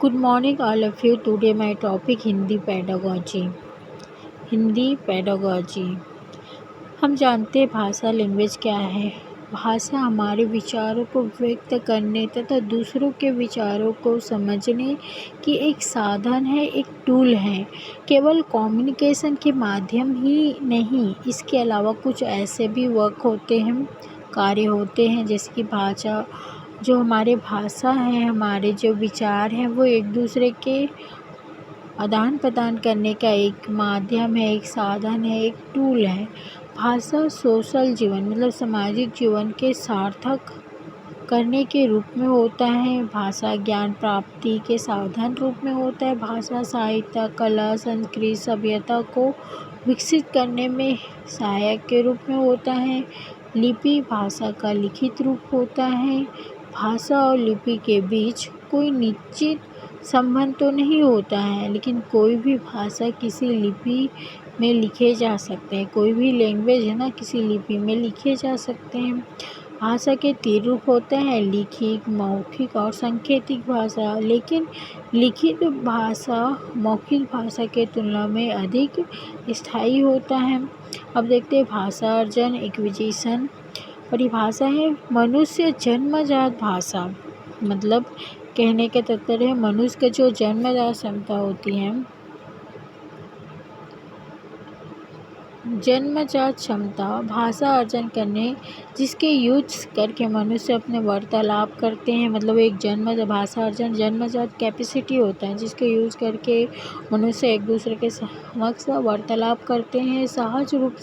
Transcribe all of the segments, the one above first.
Good morning, all of you. Today my topic Hindi pedagogy. Hindi pedagogy. हम जानते हैं भाषा लैंग्वेज क्या है। भाषा हमारे विचारों को व्यक्त करने तथा दूसरों के विचारों को समझने की एक साधन है, एक टूल है। केवल कम्युनिकेशन के माध्यम ही नहीं, इसके अलावा कुछ ऐसे भी वर्क होते हैं, कार्य होते हैं, जैसे कि भाषा जो हमारे भाषा है, हमारे जो विचार हैं, वो एक दूसरे के आदान प्रदान करने का एक माध्यम है, एक साधन है, एक टूल है। भाषा सोशल जीवन मतलब सामाजिक जीवन के सार्थक करने के रूप में होता है। भाषा ज्ञान प्राप्ति के साधन रूप में होता है। भाषा साहित्य, कला, संस्कृति, सभ्यता को विकसित करने में सहायक के रूप में होता है। लिपि भाषा का लिखित रूप होता है। भाषा और लिपि के बीच कोई निश्चित संबंध तो नहीं होता है, लेकिन कोई भी भाषा किसी लिपि में लिखे जा सकते हैं। कोई भी लैंग्वेज है ना, किसी लिपि में लिखे जा सकते हैं। भाषा के 3 रूप होते हैं, लिखित, मौखिक और सांकेतिक भाषा। लेकिन लिखित भाषा मौखिक भाषा के तुलना में अधिक स्थायी होता है। अब देखते हैं भाषा अर्जन एक्विजिशन। परिभाषा है मनुष्य जन्मजात भाषा, मतलब कहने के तात्पर्य है मनुष्य के जो जन्मजात क्षमता होती है, जन्मजात क्षमता भाषा अर्जन करने, जिसके यूज करके मनुष्य अपने वार्तालाप करते हैं। मतलब एक भाषा अर्जन जन्मजात कैपेसिटी होता है, जिसके यूज करके मनुष्य एक दूसरे के समक्ष वार्तालाप करते हैं, सहज रूप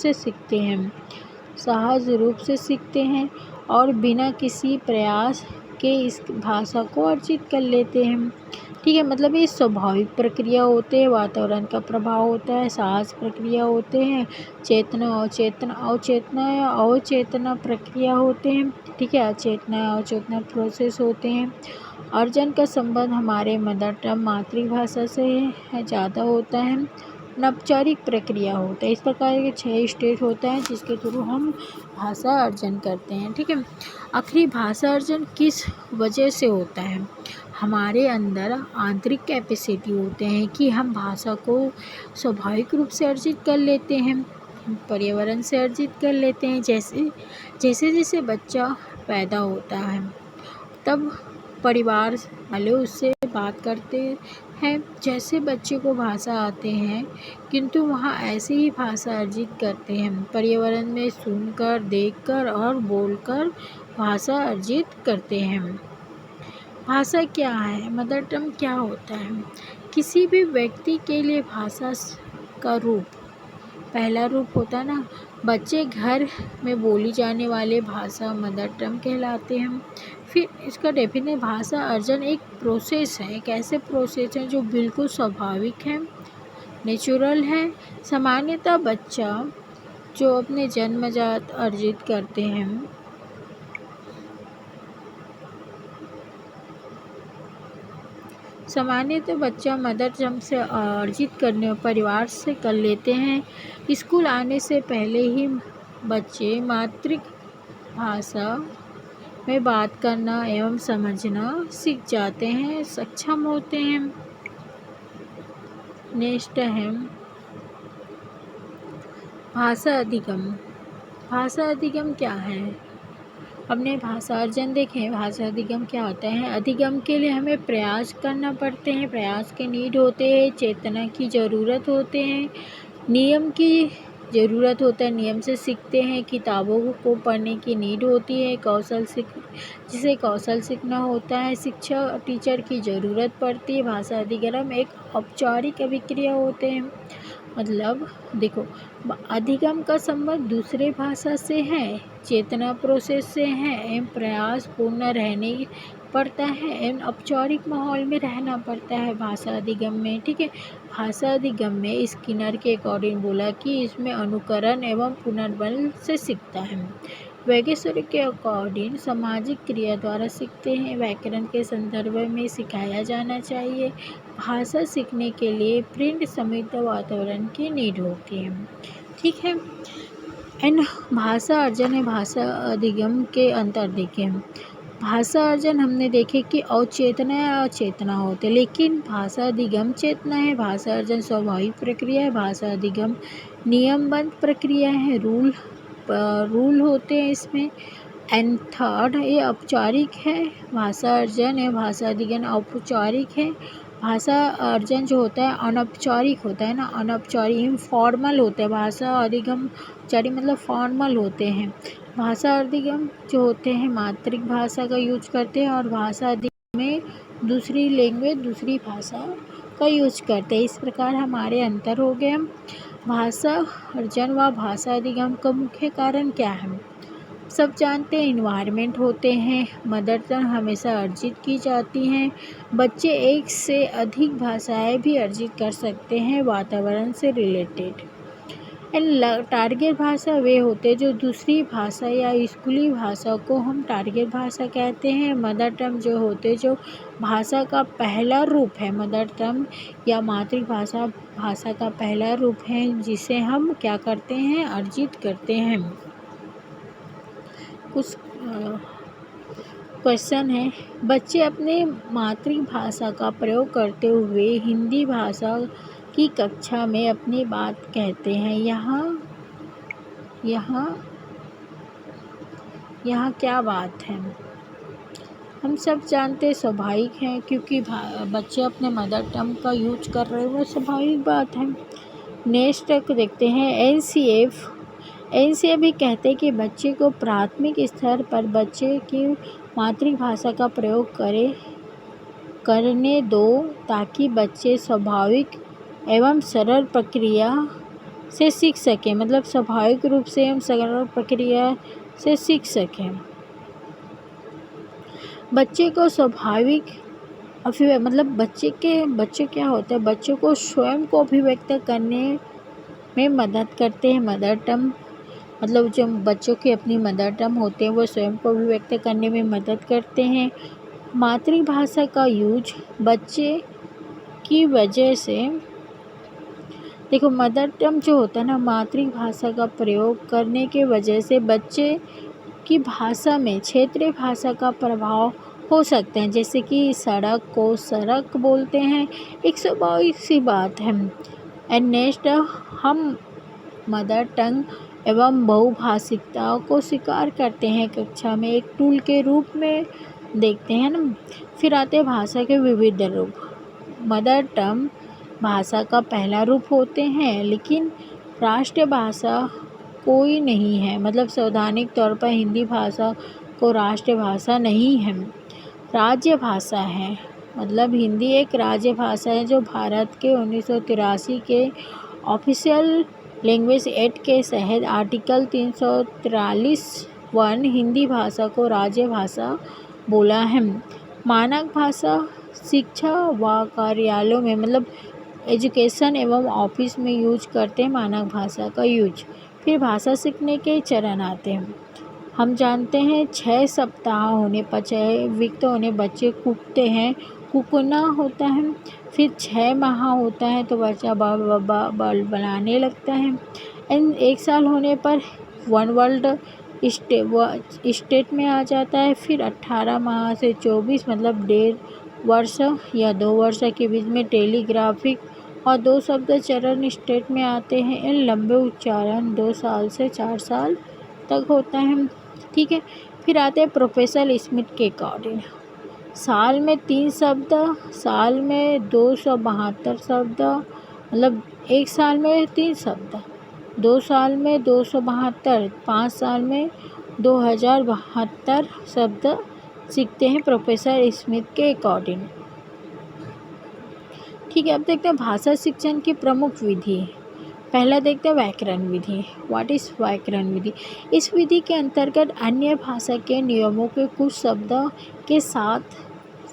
से सीखते हैं और बिना किसी प्रयास के इस भाषा को अर्जित कर लेते हैं। ठीक है, मतलब ये स्वाभाविक प्रक्रिया होते हैं, वातावरण का प्रभाव होता है, सहज प्रक्रिया होते हैं, चेतना अवचेतना या अवचेतना प्रक्रिया होते हैं। ठीक है, अचेतना अवचेतना प्रोसेस होते हैं। अर्जन का संबंध हमारे मदर टंग मातृभाषा से ज़्यादा होता है। अनौपचारिक प्रक्रिया होता है। इस प्रकार के 6 स्टेज होता है जिसके थ्रू हम भाषा अर्जन करते हैं। ठीक है, आखिरी भाषा अर्जन किस वजह से होता है? हमारे अंदर आंतरिक कैपेसिटी होते हैं कि हम भाषा को स्वाभाविक रूप से अर्जित कर लेते हैं, पर्यावरण से अर्जित कर लेते हैं। जैसे बच्चा पैदा होता है, तब परिवार वाले उससे बात करते हैं, जैसे बच्चे को भाषा आते हैं, किंतु वहाँ ऐसे ही भाषा अर्जित करते हैं। पर्यावरण में सुनकर, देखकर और बोलकर भाषा अर्जित करते हैं। भाषा क्या है? मदर टंग क्या होता है? किसी भी व्यक्ति के लिए भाषा का रूप, पहला रूप होता है ना, बच्चे घर में बोली जाने वाले भाषा मदर टंग कहलाते हैं। फिर इसका डेफिनेशन, भाषा अर्जन एक प्रोसेस है। एक ऐसे प्रोसेस है जो बिल्कुल स्वाभाविक है, नेचुरल है। सामान्यतः बच्चा जो अपने जन्मजात अर्जित करते हैं, सामान्यतः बच्चा मदर टंग से अर्जित करने परिवार से कर लेते हैं। स्कूल आने से पहले ही बच्चे मातृभाषा में बात करना एवं समझना सीख जाते हैं, सक्षम होते हैं। नेक्स्ट है भाषा अधिगम। भाषा अधिगम क्या है? हमने भाषा अर्जन देखें, भाषा अधिगम क्या होता है? अधिगम के लिए हमें प्रयास करना पड़ते हैं, प्रयास के नीड होते हैं, चेतना की ज़रूरत होते हैं, नियम की ज़रूरत होता है, नियम से सीखते हैं, किताबों को पढ़ने की नीड होती है, जिसे कौशल सीखना होता है, शिक्षा टीचर की ज़रूरत पड़ती है। भाषा अधिगम एक औपचारिक अभिक्रिया होते हैं। मतलब देखो, अधिगम का संबंध दूसरे भाषा से है, चेतना प्रोसेस से है, एवं प्रयास पूर्ण रहने पड़ता है, एवं औपचारिक माहौल में रहना पड़ता है भाषा अधिगम में। ठीक है, भाषा अधिगम में स्किनर के अकॉर्डिंग बोला कि इसमें अनुकरण एवं पुनर्बल से सीखता है। वैगेश्वर के अकॉर्डिंग सामाजिक क्रिया द्वारा सीखते हैं, व्याकरण के संदर्भ में सिखाया जाना चाहिए। भाषा सीखने के लिए प्रिंट समृद्ध वातावरण की नीड होती है। ठीक है, एंड भाषा अर्जन है भाषा अधिगम के अंतर देखें। भाषा अर्जन हमने देखे कि अवचेतना या अचेतना होते, लेकिन भाषा अधिगम चेतना है। भाषा अर्जन स्वाभाविक प्रक्रिया है। भाषा अधिगम नियमबद्ध प्रक्रिया है, रूल होते हैं इसमें। एंड थर्ड, ये औपचारिक है। भाषा अर्जन या भाषा अधिगम औपचारिक है। भाषा अर्जन जो होता है अनौपचारिक होता है ना, अनौपचारिक इनफॉर्मल होता है। भाषा अधिगम औपचारिक मतलब फॉर्मल होते हैं। भाषा अधिगम जो होते हैं मातृभाषा का यूज करते हैं, और भाषा अधिगम में दूसरी लैंग्वेज दूसरी भाषा का यूज करते हैं। इस प्रकार हमारे अंतर हो गए। भाषा अर्जन व भाषा अधिगम का मुख्य कारण क्या है? सब जानते हैं, इन्वायरमेंट होते हैं। मदर टंग हमेशा अर्जित की जाती हैं। बच्चे एक से अधिक भाषाएं भी अर्जित कर सकते हैं वातावरण से रिलेटेड। एंड टारगेट भाषा वे होते हैं जो दूसरी भाषा या स्कूली भाषा को हम टारगेट भाषा कहते हैं। मदर टंग जो होते जो भाषा का पहला रूप है, मदर टंग या मातृभाषा भाषा का पहला रूप है, जिसे हम क्या करते हैं, अर्जित करते हैं। कुछ क्वेश्चन है। बच्चे अपने मातृभाषा का प्रयोग करते हुए हिंदी भाषा की कक्षा में अपनी बात कहते हैं। यहाँ क्या बात है? हम सब जानते हैं स्वाभाविक है, क्योंकि बच्चे अपने मदर टंग का यूज कर रहे हैं, वो स्वाभाविक बात है। नेक्स्ट देखते हैं। एनसीएफ भी कहते हैं कि बच्चे को प्राथमिक स्तर पर बच्चे की मातृभाषा का प्रयोग करने दो, ताकि बच्चे स्वाभाविक एवं सरल प्रक्रिया से सीख सकें। मतलब स्वाभाविक रूप से हम सरल प्रक्रिया से सीख सकें। बच्चे को स्वाभाविक मतलब बच्चे क्या होता है, बच्चों को स्वयं को अभिव्यक्त करने में मदद करते हैं। मदर टंग मतलब जो बच्चों की अपनी मदर टंग होते हैं, वो स्वयं को अभिव्यक्त करने में मदद करते हैं। मातृभाषा का यूज बच्चे की वजह से, देखो मदर टंग जो होता है ना, मातृभाषा का प्रयोग करने के वजह से बच्चे की भाषा में क्षेत्रीय भाषा का प्रभाव हो सकते हैं। जैसे कि सड़क को सड़क बोलते हैं, एक स्वाभाविक सी बात है। एंड नेक्स्ट, हम मदर टंग एवं बहुभाषिकता को स्वीकार करते हैं, कक्षा में एक टूल के रूप में देखते हैं ना। फिर आते हैं भाषा के विविध रूप। मदर टंग भाषा का पहला रूप होते हैं, लेकिन राष्ट्रीय भाषा कोई नहीं है। मतलब संवैधानिक तौर पर हिंदी भाषा को राष्ट्रीय भाषा नहीं है, राज्य भाषा है। मतलब हिंदी एक राज्य भाषा है, जो भारत के 1983 के ऑफिशियल लैंग्वेज एक्ट के तहत आर्टिकल 343(1) हिंदी भाषा को राज्य भाषा बोला है। मानक भाषा शिक्षा व कार्यालयों में, मतलब एजुकेशन एवं ऑफिस में यूज करते हैं मानक भाषा का यूज। फिर भाषा सीखने के चरण आते हैं। हम जानते हैं 6 सप्ताह होने पर 6 वीक तो होने बच्चे कूदते हैं, कूकना होता है। फिर 6 माह होता है तो बच्चा बल बनाने लगता है। एंड 1 साल होने पर 1 वर्ल्ड स्टेट में आ जाता है। फिर 18 माह से 24 मतलब 1.5 वर्ष या 2 वर्ष के बीच में टेलीग्राफिक और 2 शब्द चरण स्टेट में आते हैं। इन लंबे उच्चारण 2 साल से 4 साल तक होता है। ठीक है। फिर आते हैं प्रोफेसर स्मिथ के अकॉर्डिंग। साल में 3 शब्द, साल में 272 शब्द, मतलब 1 साल में 3 शब्द, 2 साल में 272, 5 साल में 2072 शब्द सीखते हैं प्रोफेसर स्मिथ के अकॉर्डिंग। ठीक है। अब देखते हैं भाषा शिक्षण की प्रमुख विधि। पहला देखते हैं व्याकरण विधि। व्हाट इज़ व्याकरण विधि? इस विधि के अंतर्गत अन्य भाषा के नियमों के कुछ शब्दों के साथ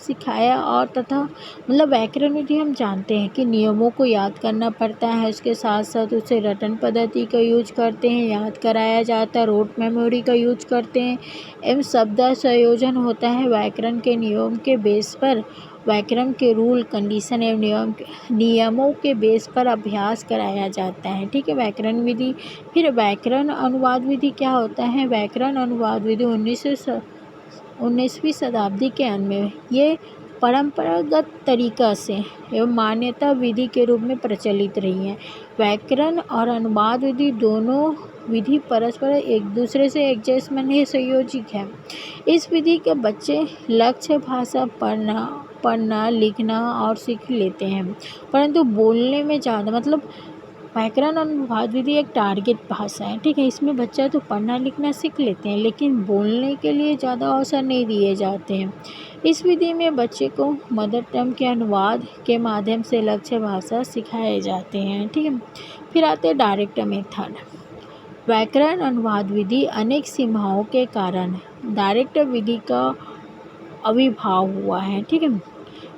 सिखाया और तथा मतलब व्याकरण विधि हम जानते हैं कि नियमों को याद करना पड़ता है, उसके साथ साथ उसे रटन पद्धति का यूज करते हैं, याद कराया जाता है, रोट मेमोरी का यूज करते हैं एवं शब्द संयोजन होता है। व्याकरण के नियम के बेस पर व्याकरण के रूल कंडीशन एवं नियमों के बेस पर अभ्यास कराया जाता है। ठीक है, व्याकरण विधि। फिर व्याकरण अनुवाद विधि क्या होता है? व्याकरण अनुवाद विधि 19वीं शताब्दी के अंत में ये परंपरागत तरीका से एवं मान्यता विधि के रूप में प्रचलित रही हैं। व्याकरण और अनुवाद विधि दोनों विधि परस्पर एक दूसरे से एडजस्टमेंट है, संयोजित है। इस विधि के बच्चे लक्ष्य भाषा पढ़ना लिखना और सीख लेते हैं, परंतु बोलने में ज़्यादा मतलब व्याकरण और अनुवाद विधि एक टारगेट भाषा है, ठीक है। इसमें बच्चा तो पढ़ना लिखना सीख लेते हैं, लेकिन बोलने के लिए ज़्यादा अवसर नहीं दिए जाते हैं। इस विधि में बच्चे को मदर टंग के अनुवाद के माध्यम से लक्ष्य भाषा सिखाए जाते हैं, ठीक है। फिर आते हैं डायरेक्ट मेथड। व्याकरण अनुवाद विधि अनेक सीमाओं के कारण डायरेक्ट विधि का आविर्भाव हुआ है, ठीक है।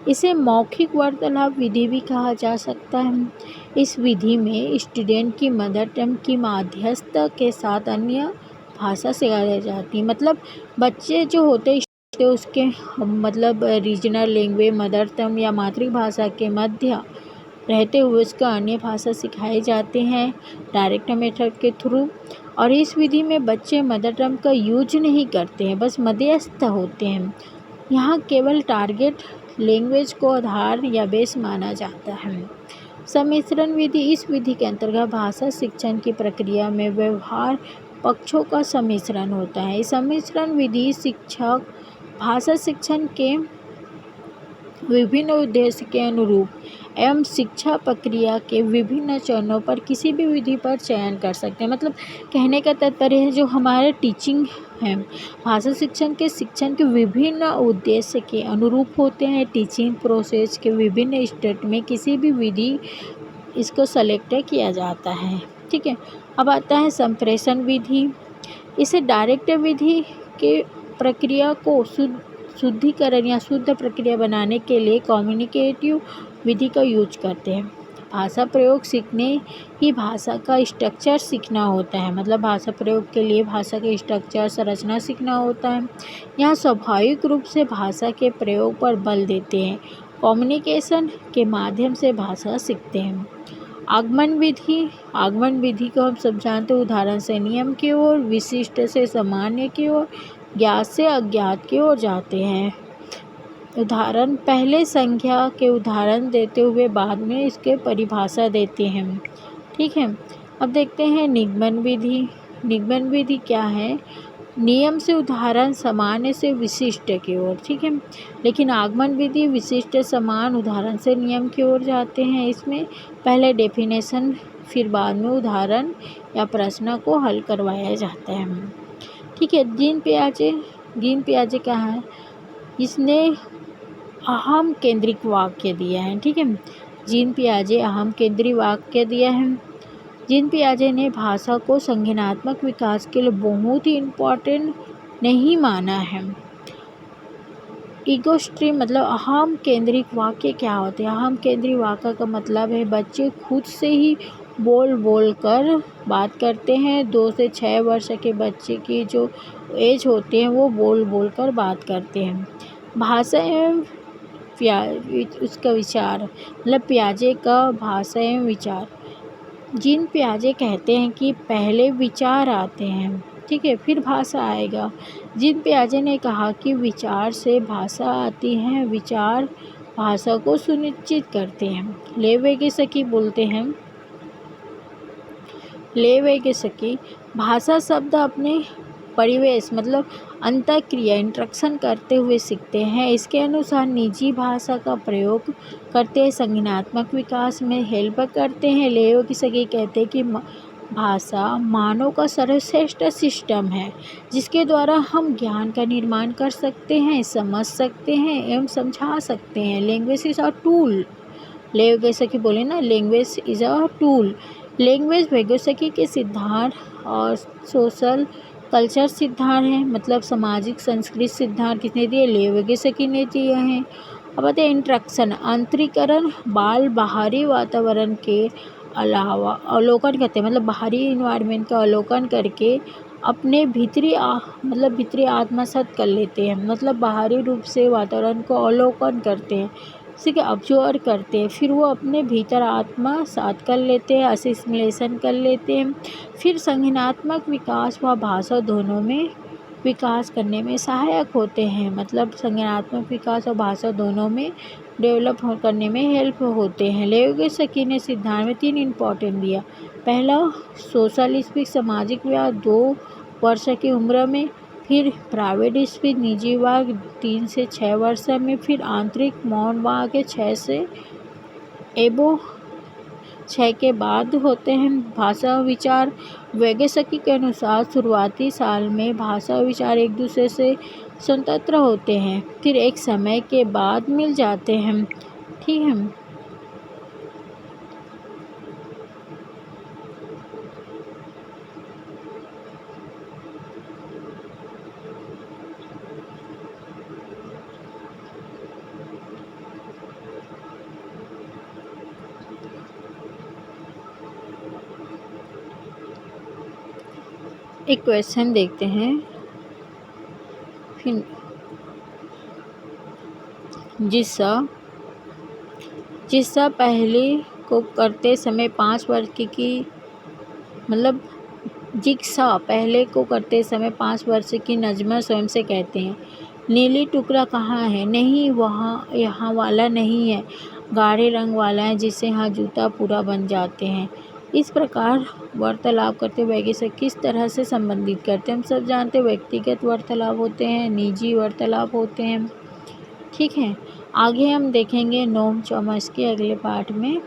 इसे मौखिक वार्तालाप विधि भी कहा जा सकता है। इस विधि में स्टूडेंट की मदर टंग की मध्यस्थ के साथ अन्य भाषा सिखाई जाती है। मतलब बच्चे जो होते हैं उसके मतलब रीजनल लैंग्वेज मदर टंग या मातृभाषा के मध्य रहते हुए उसका अन्य भाषा सिखाए जाते हैं डायरेक्ट मेथड के थ्रू। और इस विधि में बच्चे मदर टंग का यूज नहीं करते हैं, बस मध्यस्थ होते हैं। यहाँ केवल टारगेट लैंग्वेज को आधार या बेस माना जाता है। सम्मिश्रण विधि। इस विधि के अंतर्गत भाषा शिक्षण की प्रक्रिया में व्यवहार पक्षों का सम्मिश्रण होता है। सम्मिश्रण विधि शिक्षक भाषा शिक्षण के विभिन्न उद्देश्य के अनुरूप एवं शिक्षा प्रक्रिया के विभिन्न चरणों पर किसी भी विधि पर चयन कर सकते हैं। मतलब कहने का तात्पर्य है जो हमारे टीचिंग है भाषा शिक्षण के विभिन्न उद्देश्य के अनुरूप होते हैं। टीचिंग प्रोसेस के विभिन्न स्टेट में किसी भी विधि इसको सेलेक्ट किया जाता है, ठीक है। अब आता है संप्रेषण विधि। इसे डायरेक्ट विधि के प्रक्रिया को शुद्धिकरण या शुद्ध प्रक्रिया बनाने के लिए कम्युनिकेटिव विधि का यूज करते हैं। भाषा प्रयोग सीखने ही भाषा का स्ट्रक्चर सीखना होता है। मतलब भाषा प्रयोग के लिए भाषा के स्ट्रक्चर संरचना सीखना होता है। यहाँ स्वाभाविक रूप से भाषा के प्रयोग पर बल देते हैं। कम्युनिकेशन के माध्यम से भाषा सीखते हैं। आगमन विधि। आगमन विधि को हम सब जानते हैं। उदाहरण से नियम की ओर, विशिष्ट से सामान्य की ओर, ज्ञात से अज्ञात की ओर जाते हैं। उदाहरण पहले संख्या के उदाहरण देते हुए बाद में इसके परिभाषा देते हैं, ठीक है। अब देखते हैं निगमन विधि। निगमन विधि क्या है? नियम से उदाहरण, सामान्य से विशिष्ट की ओर, ठीक है। लेकिन आगमन विधि विशिष्ट समान उदाहरण से नियम की ओर जाते हैं। इसमें पहले डेफिनेशन फिर बाद में उदाहरण या प्रश्न को हल करवाया जाता है, ठीक है। जीन पियाजे क्या है? इसने अहम केंद्रिक वाक्य दिया है, ठीक है। जीन पियाजे अहम केंद्रिक वाक्य दिया है। जीन पियाजे ने भाषा को संज्ञानात्मक विकास के लिए बहुत ही इम्पोर्टेंट नहीं माना है। ईगो स्ट्रीम मतलब अहम केंद्रिक वाक्य क्या होते हैं? अहम केंद्रिक वाक्य का मतलब है बच्चे खुद से ही बोल कर बात करते हैं। 2 से 6 वर्ष के बच्चे की जो एज होते हैं वो बोल कर बात करते हैं। भाषा एवं उसका विचार मतलब पियाजे का भाषा एवं विचार। जीन पियाजे कहते हैं कि पहले विचार आते हैं, ठीक है, फिर भाषा आएगा। जीन पियाजे ने कहा कि विचार से भाषा आती है, विचार भाषा को सुनिश्चित करते हैं। लेवेगेसकी बोलते हैं, लेवेगेसकी भाषा शब्द अपने परिवेश मतलब अंतःक्रिया इंट्रैक्शन करते हुए सीखते हैं। इसके अनुसार निजी भाषा का प्रयोग करते हैं, संज्ञानात्मक विकास में हेल्प करते हैं। लेवेगेसकी कहते हैं कि भाषा मानव का सर्वश्रेष्ठ सिस्टम है जिसके द्वारा हम ज्ञान का निर्माण कर सकते हैं, समझ सकते हैं एवं समझा सकते हैं। Language is a tool. Lev Vygotsky बोले ना, language is a tool. Language Vygotsky के सिद्धांत और सोशल कल्चर सिद्धांत हैं, मतलब सामाजिक संस्कृत सिद्धांत किसने दिए? लेवेगेसकी ने दिए हैं। अब आते हैं इंट्रैक्शन, आंतरिकरण। बाल बाहरी वातावरण के अलावा अवलोकन करते हैं, मतलब बाहरी इन्वायरमेंट का अवलोकन करके अपने भीतरी आत्मसात कर लेते हैं। मतलब बाहरी रूप से वातावरण को अवलोकन करते हैं, ठीक है, ऑब्जर्व करते हैं, फिर वो अपने भीतर आत्मसात कर लेते हैं, असिमिलेशन कर लेते हैं। फिर संज्ञानात्मक विकास व भाषा दोनों में विकास करने में सहायक होते हैं। मतलब संज्ञानात्मक विकास और भाषा दोनों में डेवलप करने में हेल्प होते हैं। लेविसकी ने सिद्धांत में 3 इम्पोर्टेंट दिया। पहला, सोशल स्पीच सामाजिक विकास 2 वर्ष की उम्र में, फिर प्राइवेट स्पीच निजी वाक 3 से 6 वर्ष में, फिर आंतरिक मौन वाक 6 से एबो 6 के बाद होते हैं। भाषा विचार वेगेसकी के अनुसार शुरुआती साल में भाषा विचार एक दूसरे से स्वतंत्र होते हैं, फिर एक समय के बाद मिल जाते हैं। ठीक है। एक क्वेश्चन देखते हैं। फिर जिस्सा पहले को करते समय 5 वर्ष की मतलब जिक्सा पहले को करते समय 5 वर्ष की नज़्म स्वयं से कहते हैं, नीली टुकड़ा कहाँ है? नहीं, वहाँ यहाँ वाला नहीं है, गाढ़े रंग वाला है जिससे यहाँ जूता पूरा बन जाते हैं। इस प्रकार वार्तालाप करते वेगेसकी किस तरह से संबंधित करते हैं? हम सब जानते हैं व्यक्तिगत वार्तालाप होते हैं, निजी वार्तालाप होते हैं। ठीक है। आगे हम देखेंगे नोम चॉम्स्की अगले पार्ट में।